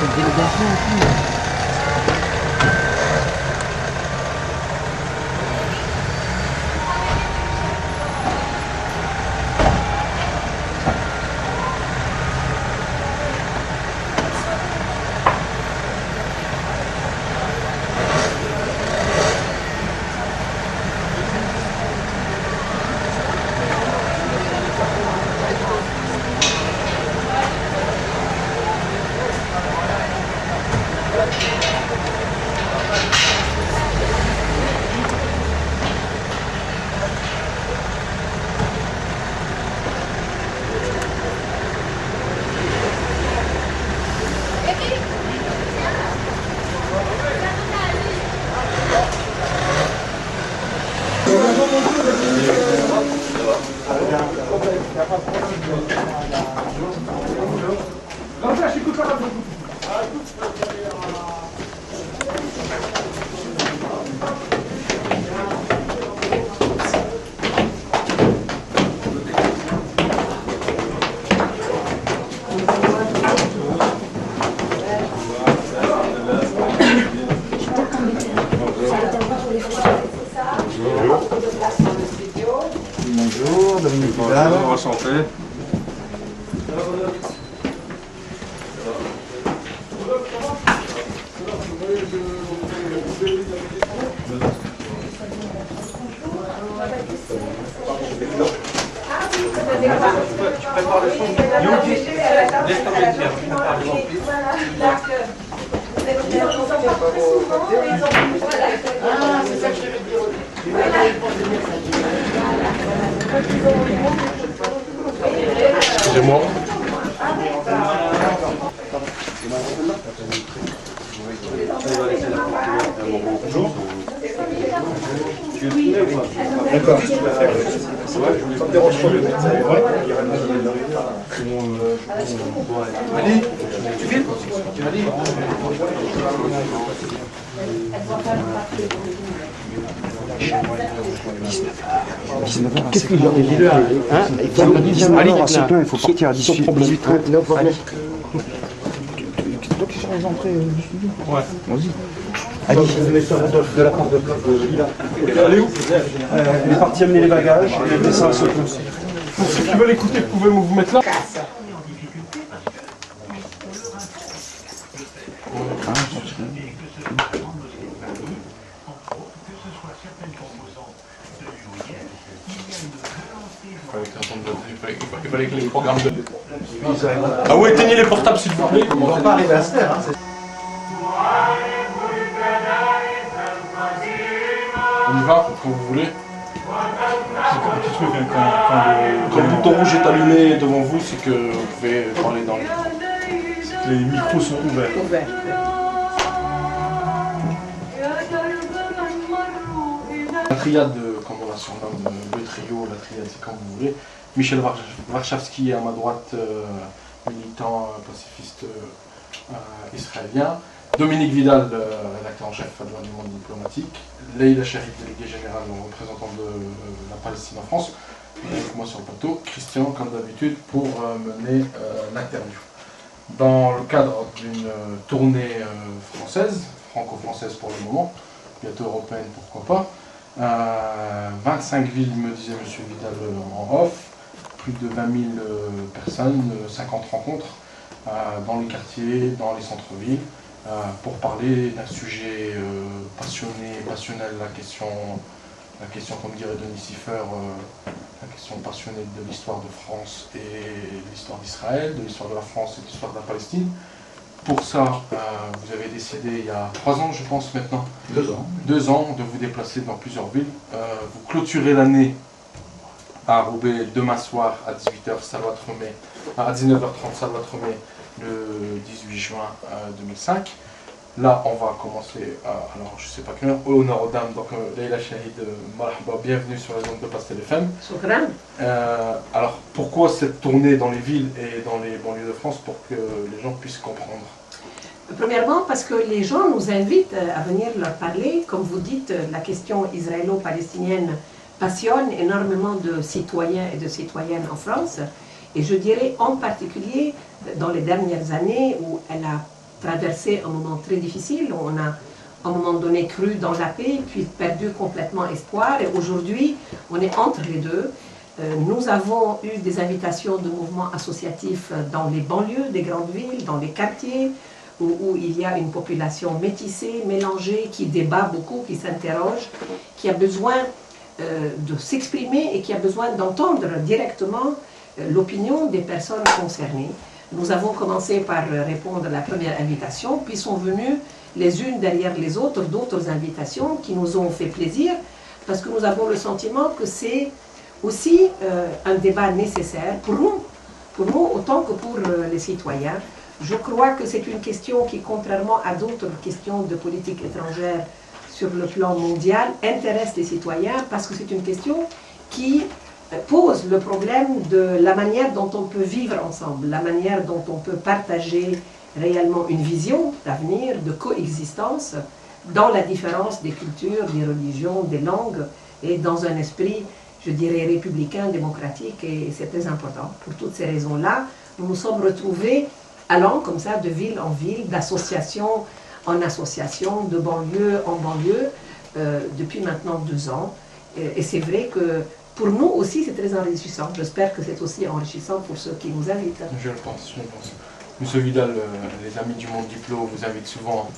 cette délégation aussi. Bonjour, Dominique Vidal. Bonjour, enchanté. Excusez-moi. Bonjour. D'accord. Ça me dérange pas. Ali, tu filmes? Ali. Qu'est-ce qu'il a dit là? À ce point, il faut partir à 18h30. Donc, ils sont rentrés du studio. Ouais. Vas-y. Ali, de la part de Lila. Elle est où? Il est parti amener les bagages et le dessin à ce point. Pour ceux qui veulent écouter, vous pouvez vous mettre là. Il fallait que les programmes de... Ah oui, éteignez les portables s'il vous plaît. On va pas arriver à se taire. On y va, quand vous voulez. Quand le bouton rouge est allumé devant vous, c'est que vous pouvez parler dans les micros. C'est que les micros sont ouverts. La triade, comme on la surnomme, le trio, la triade, c'est comme vous voulez. Michel Warszawski à ma droite, militant pacifiste israélien. Dominique Vidal, rédacteur en chef adjoint du monde diplomatique. Leïla Chérif, déléguée générale représentant de la Palestine en France. Et avec moi sur le plateau, Christian, comme d'habitude, pour mener l'interview. Dans le cadre d'une tournée française, franco-française pour le moment, bientôt européenne, pourquoi pas, 25 villes, me disait M. Vidal en off, plus de 20 000 personnes, 50 rencontres dans les quartiers, dans les centres-villes, pour parler d'un sujet passionnel, la question, comme dirait Denis Siffer, la question passionnée de l'histoire de France et de l'histoire d'Israël, de l'histoire de la France et de l'histoire de la Palestine. Pour ça, vous avez décidé il y a 3 ans, je pense maintenant, 2 ans, de vous déplacer dans plusieurs villes. Vous clôturez l'année à Roubaix demain soir à 18h, à 19h30, Salvat Romé, le 18 juin 2005. Là, on va commencer, alors je ne sais pas quelle heure, au nord aux dames, donc Leïla Chahid, marhaba, bienvenue sur les ondes de Pastel FM. Alors, pourquoi cette tournée dans les villes et dans les banlieues de France pour que les gens puissent comprendre? Premièrement, parce que les gens nous invitent à venir leur parler. Comme vous dites, la question israélo-palestinienne passionne énormément de citoyens et de citoyennes en France. Et je dirais en particulier dans les dernières années où elle a traversé un moment très difficile. On a, à un moment donné, cru dans la paix, puis perdu complètement espoir. Et aujourd'hui, on est entre les deux. Nous avons eu des invitations de mouvements associatifs dans les banlieues des grandes villes, dans les quartiers, où il y a une population métissée, mélangée, qui débat beaucoup, qui s'interroge, qui a besoin de s'exprimer et qui a besoin d'entendre directement l'opinion des personnes concernées. Nous avons commencé par répondre à la première invitation, puis sont venues les unes derrière les autres d'autres invitations qui nous ont fait plaisir, parce que nous avons le sentiment que c'est aussi un débat nécessaire pour nous autant que pour les citoyens. Je crois que c'est une question qui, contrairement à d'autres questions de politique étrangère sur le plan mondial, intéresse les citoyens parce que c'est une question qui pose le problème de la manière dont on peut vivre ensemble, la manière dont on peut partager réellement une vision d'avenir, de coexistence, dans la différence des cultures, des religions, des langues, et dans un esprit, je dirais, républicain, démocratique, et c'est très important. Pour toutes ces raisons-là, nous nous sommes retrouvés allant comme ça de ville en ville, d'association en association, de banlieue en banlieue, depuis maintenant 2 ans. Et c'est vrai que pour nous aussi, c'est très enrichissant. J'espère que c'est aussi enrichissant pour ceux qui nous invitent. Je le pense, je le pense. Monsieur Vidal, les Amis du Monde Diplo vous invitent souvent.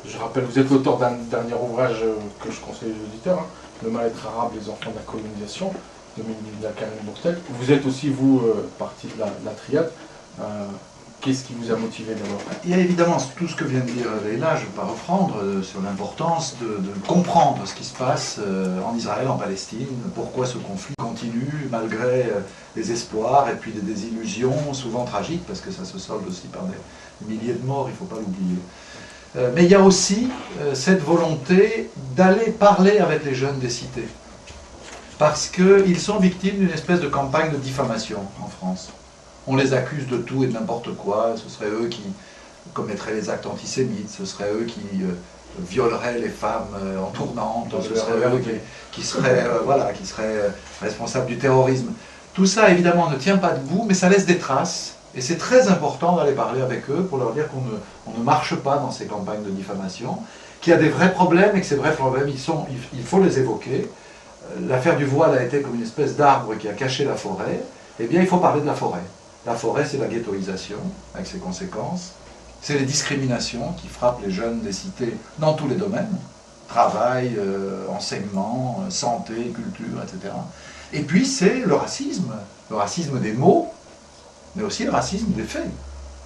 Je rappelle, vous êtes l'auteur d'un dernier ouvrage que je conseille aux auditeurs, hein, Le mal-être arabe, les enfants de la colonisation, de Karen Bourtel. Vous êtes aussi, vous, partie de la triade. Qu'est-ce qui vous a motivé d'abord? Il y a évidemment tout ce que vient de dire Leïla, je ne vais pas reprendre, sur l'importance de comprendre ce qui se passe en Israël, en Palestine, pourquoi ce conflit continue malgré les espoirs et puis des désillusions souvent tragiques, parce que ça se solde aussi par des milliers de morts, il ne faut pas l'oublier. Mais il y a aussi cette volonté d'aller parler avec les jeunes des cités, parce qu'ils sont victimes d'une espèce de campagne de diffamation en France. On les accuse de tout et de n'importe quoi, ce seraient eux qui commettraient les actes antisémites, ce seraient eux qui violeraient les femmes en tournante, ce seraient eux qui seraient responsables du terrorisme. Tout ça, évidemment, ne tient pas debout, mais ça laisse des traces, et c'est très important d'aller parler avec eux pour leur dire qu'on ne marche pas dans ces campagnes de diffamation, qu'il y a des vrais problèmes, et que ces vrais problèmes, il faut les évoquer. L'affaire du voile a été comme une espèce d'arbre qui a caché la forêt. Eh bien, il faut parler de la forêt. La forêt, c'est la ghettoisation, avec ses conséquences. C'est les discriminations qui frappent les jeunes des cités dans tous les domaines. Travail, enseignement, santé, culture, etc. Et puis, c'est le racisme des mots, mais aussi le racisme des faits.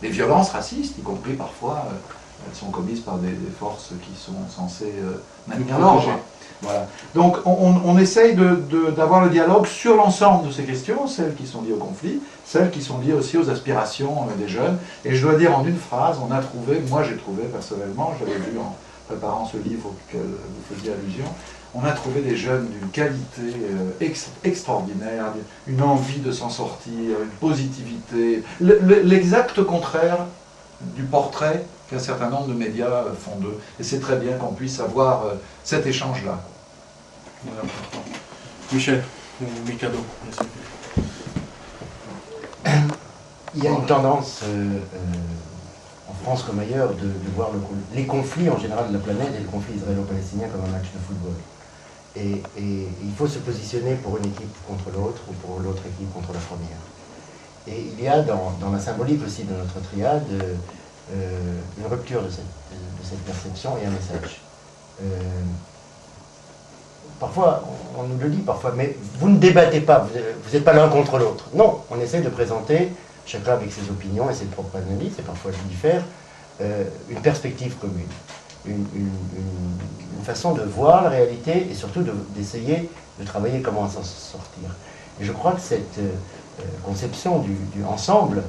Les violences racistes, y compris parfois, elles sont commises par des forces qui sont censées maintenir l'ordre. Voilà. Donc on essaye d'avoir le dialogue sur l'ensemble de ces questions, celles qui sont liées au conflit, celles qui sont liées aussi aux aspirations des jeunes. Et je dois dire en une phrase, on a trouvé, moi j'ai trouvé personnellement, je l'avais vu en préparant ce livre auquel vous faisiez allusion, on a trouvé des jeunes d'une qualité extraordinaire, une envie de s'en sortir, une positivité, l'exact contraire du portrait qu'un certain nombre de médias font d'eux. Et c'est très bien qu'on puisse avoir cet échange-là. Michel, Mikado. Il y a une tendance, en France comme ailleurs, de voir les conflits en général de la planète et le conflit israélo-palestinien comme un match de football. Et il faut se positionner pour une équipe contre l'autre ou pour l'autre équipe contre la première. Et il y a dans la symbolique aussi de notre triade une rupture de cette perception et un message. Parfois, on nous le dit parfois, mais vous ne débattez pas, vous n'êtes pas l'un contre l'autre. Non, on essaie de présenter, chacun avec ses opinions et ses propres analyses, et parfois je diffère, une perspective commune, une façon de voir la réalité et surtout d'essayer de travailler comment s'en sortir. Et je crois que cette conception du ensemble,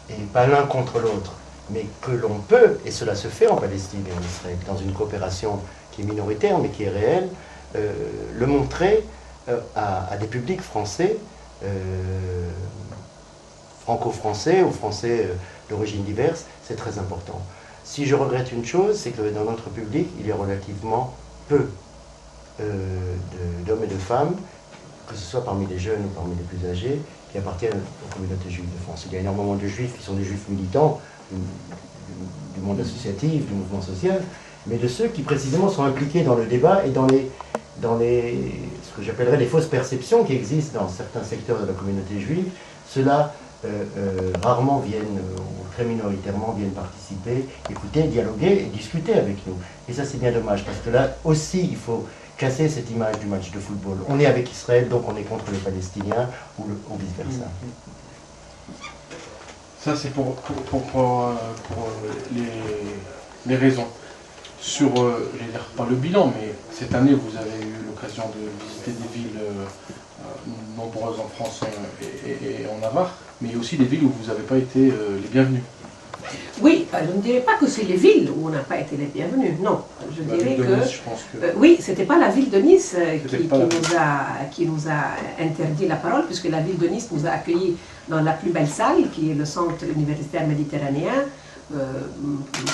et pas l'un contre l'autre, mais que l'on peut, et cela se fait en Palestine et en Israël, dans une coopération qui est minoritaire mais qui est réelle, le montrer à des publics français, franco-français ou français d'origine diverse, c'est très important. Si je regrette une chose, c'est que dans notre public, il y a relativement peu d'hommes et de femmes, que ce soit parmi les jeunes ou parmi les plus âgés, qui appartiennent aux communautés juives de France. Il y a énormément de juifs qui sont des juifs militants, du monde associatif, du mouvement social, mais de ceux qui précisément sont impliqués dans le débat et dans ce que j'appellerais les fausses perceptions qui existent dans certains secteurs de la communauté juive. Ceux-là rarement viennent, ou très minoritairement viennent participer, écouter, dialoguer et discuter avec nous. Et ça c'est bien dommage, parce que là aussi il faut casser cette image du match de football. On est avec Israël, donc on est contre les Palestiniens, ou vice-versa. Ça c'est pour les raisons. Sur, je vais dire pas le bilan, mais cette année vous avez eu l'occasion de visiter des villes nombreuses en France et en Navarre, mais il y a aussi des villes où vous n'avez pas été les bienvenus. Oui, je ne dirais pas que c'est les villes où on n'a pas été les bienvenus, non. Je dirais que... Nice, je pense que... oui, c'était pas la ville de Nice qui nous a interdit la parole, puisque la ville de Nice nous a accueillis dans la plus belle salle, qui est le centre universitaire méditerranéen,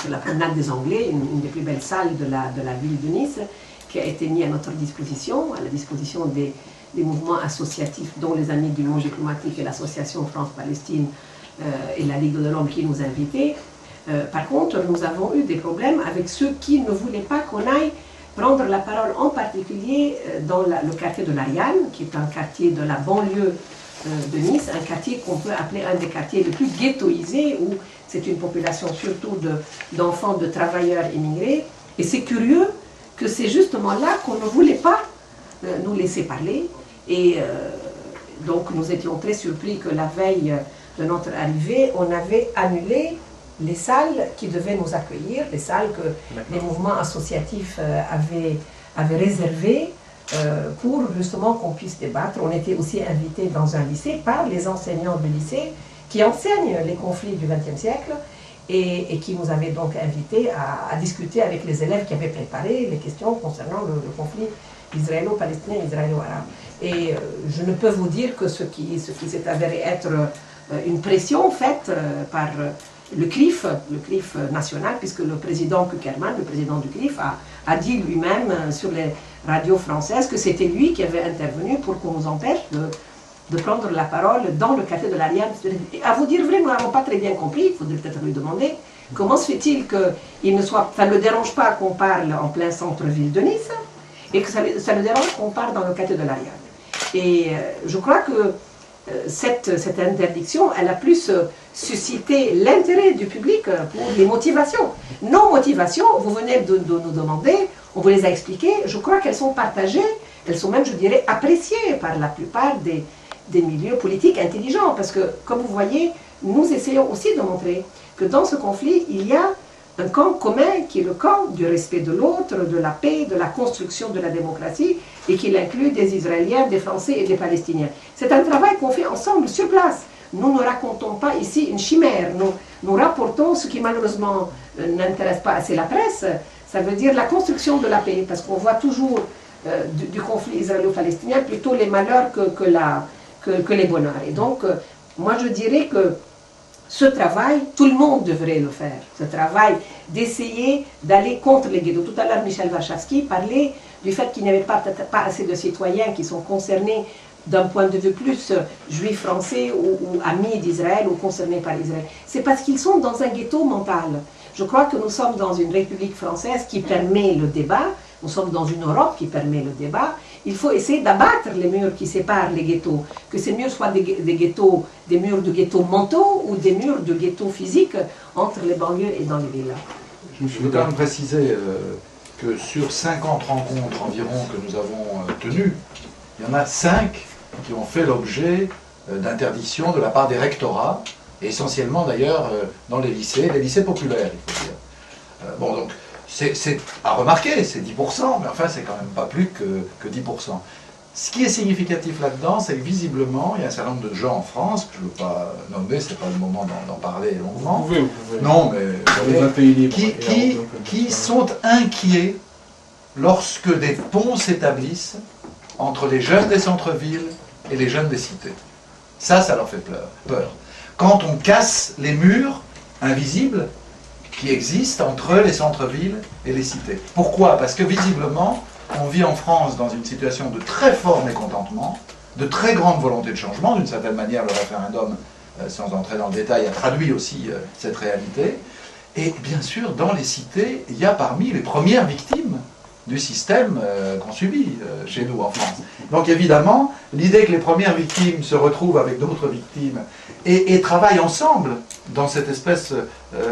la promenade des Anglais, une des plus belles salles de la ville de Nice, qui a été mise à notre disposition, à la disposition des mouvements associatifs, dont les Amis du monde diplomatique et l'Association France-Palestine et la Ligue de l'Homme qui nous invitaient. Par contre, nous avons eu des problèmes avec ceux qui ne voulaient pas qu'on aille prendre la parole, en particulier dans le quartier de l'Ariane, qui est un quartier de la banlieue de Nice, un quartier qu'on peut appeler un des quartiers les plus ghettoisés, où c'est une population surtout d'enfants de travailleurs immigrés. Et c'est curieux que c'est justement là qu'on ne voulait pas nous laisser parler. Et donc nous étions très surpris que la veille de notre arrivée, on avait annulé les salles qui devaient nous accueillir, les salles que les mouvements associatifs avaient réservées pour justement qu'on puisse débattre. On était aussi invités dans un lycée par les enseignants du lycée qui enseignent les conflits du XXe siècle et qui nous avaient donc invités à discuter avec les élèves qui avaient préparé les questions concernant le conflit israélo-palestinien, israélo-arabe. Et je ne peux vous dire que ce qui s'est avéré être une pression faite par le CRIF national, puisque le président Kuckerman, le président du CRIF, a dit lui-même sur les radios françaises que c'était lui qui avait intervenu pour qu'on nous empêche de prendre la parole dans le quartier de l'Ariane. À vous dire vrai, nous n'avons pas très bien compris, il faudrait peut-être lui demander comment se fait-il que ça ne le dérange pas qu'on parle en plein centre-ville de Nice et que ça le dérange qu'on parle dans le quartier de l'Ariane. Et je crois que cette interdiction, elle a plus suscité l'intérêt du public pour les motivations. Nos motivations, vous venez de nous demander, on vous les a expliquées, je crois qu'elles sont partagées, elles sont même, je dirais, appréciées par la plupart des milieux politiques intelligents, parce que, comme vous voyez, nous essayons aussi de montrer que dans ce conflit, il y a un camp commun qui est le camp du respect de l'autre, de la paix, de la construction de la démocratie, et qui inclut des Israéliens, des Français et des Palestiniens. C'est un travail qu'on fait ensemble sur place. Nous ne racontons pas ici une chimère, nous rapportons ce qui malheureusement n'intéresse pas assez la presse, ça veut dire la construction de la paix, parce qu'on voit toujours du conflit israélo-palestinien plutôt les malheurs que les bonheurs. Et donc, moi je dirais que ce travail, tout le monde devrait le faire, ce travail d'essayer d'aller contre les ghettos. Tout à l'heure, Michel Warschawski parlait du fait qu'il n'y avait pas assez de citoyens qui sont concernés d'un point de vue plus juif français ou amis d'Israël ou concernés par Israël. C'est parce qu'ils sont dans un ghetto mental. Je crois que nous sommes dans une République française qui permet le débat, nous sommes dans une Europe qui permet le débat. Il faut essayer d'abattre les murs qui séparent les ghettos, que ces murs soient des murs de ghettos mentaux ou des murs de ghettos physiques entre les banlieues et dans les villas. Je veux quand même préciser que sur 50 rencontres environ que nous avons tenues, il y en a 5 qui ont fait l'objet d'interdiction de la part des rectorats, et essentiellement d'ailleurs dans les lycées populaires, il faut dire. Bon, donc, c'est à remarquer, c'est 10%, mais enfin c'est quand même pas plus que 10%. Ce qui est significatif là-dedans, c'est que visiblement, il y a un certain nombre de gens en France, que je ne veux pas nommer, c'est pas le moment d'en parler longuement. Vous pouvez. Non, mais qui sont inquiets lorsque des ponts s'établissent entre les jeunes des centres-villes et les jeunes des cités. Ça leur fait peur. Quand on casse les murs invisibles qui existent entre les centres-villes et les cités. Pourquoi? Parce que visiblement, on vit en France dans une situation de très fort mécontentement, de très grande volonté de changement. D'une certaine manière, le référendum sans entrer dans le détail, a traduit aussi cette réalité. Et bien sûr, dans les cités, il y a parmi les premières victimes du système qu'on subit chez nous en France. Donc évidemment, l'idée que les premières victimes se retrouvent avec d'autres victimes et travaillent ensemble dans cette espèce,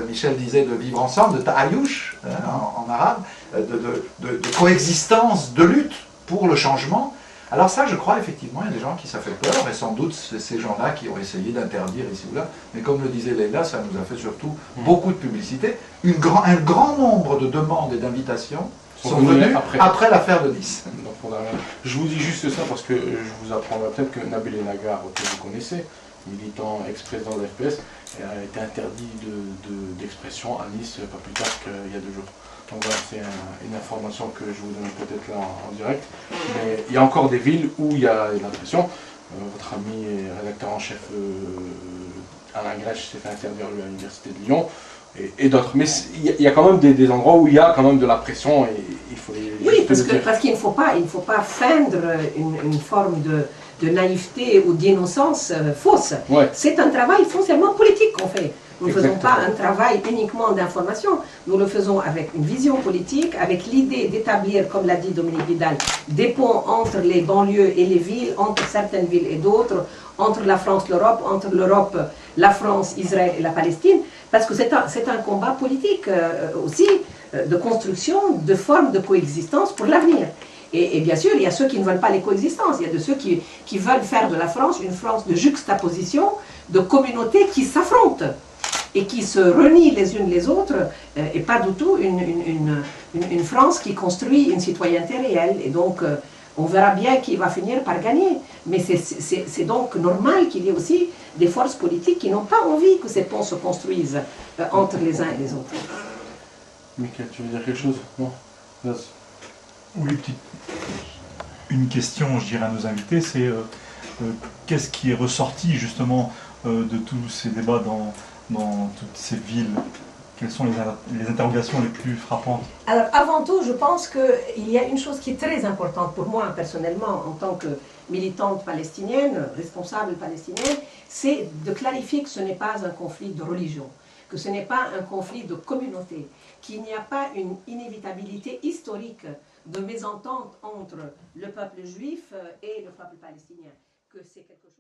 Michel disait, de vivre ensemble, de ta'ayush en arabe, de coexistence, de lutte pour le changement. Alors ça, je crois effectivement, il y a des gens qui ça fait peur, et sans doute c'est ces gens-là qui ont essayé d'interdire ici ou là. Mais comme le disait Leïla, ça nous a fait surtout beaucoup de publicité. Un grand nombre de demandes et d'invitations sont venues après l'affaire de Nice. Donc, je vous dis juste ça parce que je vous apprendrai peut-être que Nabil El Nagar, que vous connaissez, militant ex-président de la FPS, a été interdit d'expression à Nice pas plus tard qu'il y a 2 jours. Donc voilà, c'est une information que je vous donne peut-être là en direct. Mais il y a encore des villes où il y a de la pression. Votre ami et rédacteur en chef Alain Grèche s'est fait interdire lui à l'université de Lyon. Et d'autres. Mais il y a quand même des endroits où il y a quand même de la pression et il faut les... Oui, parce qu'il ne faut pas feindre une forme de naïveté ou d'innocence fausse. Ouais. C'est un travail foncièrement politique qu'on fait. Nous ne faisons Exactement. pas un travail uniquement d'information, nous le faisons avec une vision politique, avec l'idée d'établir, comme l'a dit Dominique Vidal, des ponts entre les banlieues et les villes, entre certaines villes et d'autres, entre la France, l'Europe, entre l'Europe, la France, Israël et la Palestine, parce que c'est un combat politique aussi, de construction, de formes de coexistence pour l'avenir. Et bien sûr, il y a ceux qui ne veulent pas les coexistences, il y a de ceux qui veulent faire de la France une France de juxtaposition, de communautés qui s'affrontent et qui se renient les unes les autres, et pas du tout une France qui construit une citoyenneté réelle. Et donc, on verra bien qui va finir par gagner. Mais c'est donc normal qu'il y ait aussi des forces politiques qui n'ont pas envie que ces ponts se construisent entre les uns et les autres. Michael, tu veux dire quelque chose? Non? Vas-y. Oui, une question, je dirais, à nos invités, c'est qu'est-ce qui est ressorti justement de tous ces débats dans toutes ces villes? Quelles sont les interrogations les plus frappantes? Alors, avant tout, je pense qu'il y a une chose qui est très importante pour moi, personnellement, en tant que militante palestinienne, responsable palestinienne, c'est de clarifier que ce n'est pas un conflit de religion, que ce n'est pas un conflit de communauté, qu'il n'y a pas une inévitabilité historique de mésentente entre le peuple juif et le peuple palestinien, que c'est quelque chose...